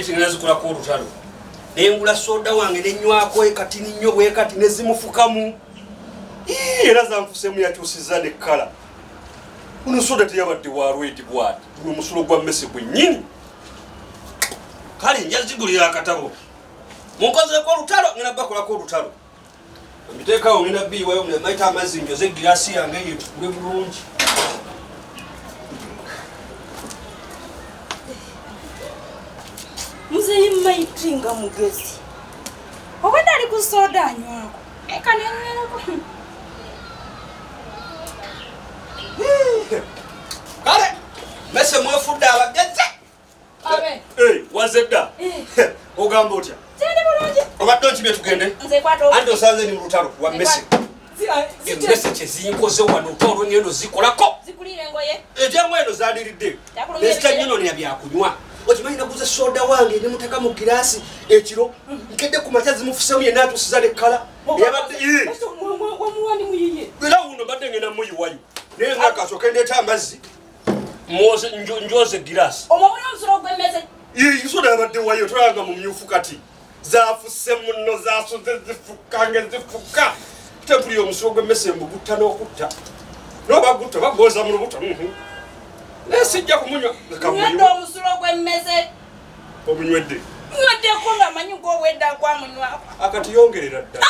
maiti ngazikula ko olutalo nengula soda wange nenywako kati nnyo bwe kati nezimufukamu era zanfusemu yakyusiza ne kkala uno soda teyabadde wa rwedi bwati uno musulo gwa mmese gwennyini kale njazigulira akatabo munkozeko olutalo ngenda bakolako olutalo mbiteekawo ngenda biiwayo maita amazzi njoze egirasi yange yetukule bulungi muzeyi maitinga mugezi obwedde ali ku soda anywako eka nenywelako kale mese mwefudde abagezi abe wazedda ogamba otya tende bulungi obadde okibye tugende nze kwato andi osanze ni mu lutalo wa mese emmese kyeziyinkoze wano otolwo ngendo zikolako zikulire engoye ebyangu eno zaliridde nezitanyononera byakunywa okimanyi naguza soda wange nemuteka mu girasi ekiro nkedde ku makya zimufusemu yenna atusiza nekkala wamuwandi muyiye era uno badde ngenda muyiwayo naye nakasooka ndeeta amazzi njoze girasi omwamuli omusulo gw'emmese soda yabadde wayo tolanga mu myufu kati zafuse muno zasuze zifukange zifuka tempuli y'omusulo gw'emmese mbugutta n'okutta nobagutta bagoza mu lubuto naye sijja kumunywa nywedde omusulo gw'emmese omunywedde nyweddeku nga manyi gw'obwedda gwamunywako akati yongerera ddala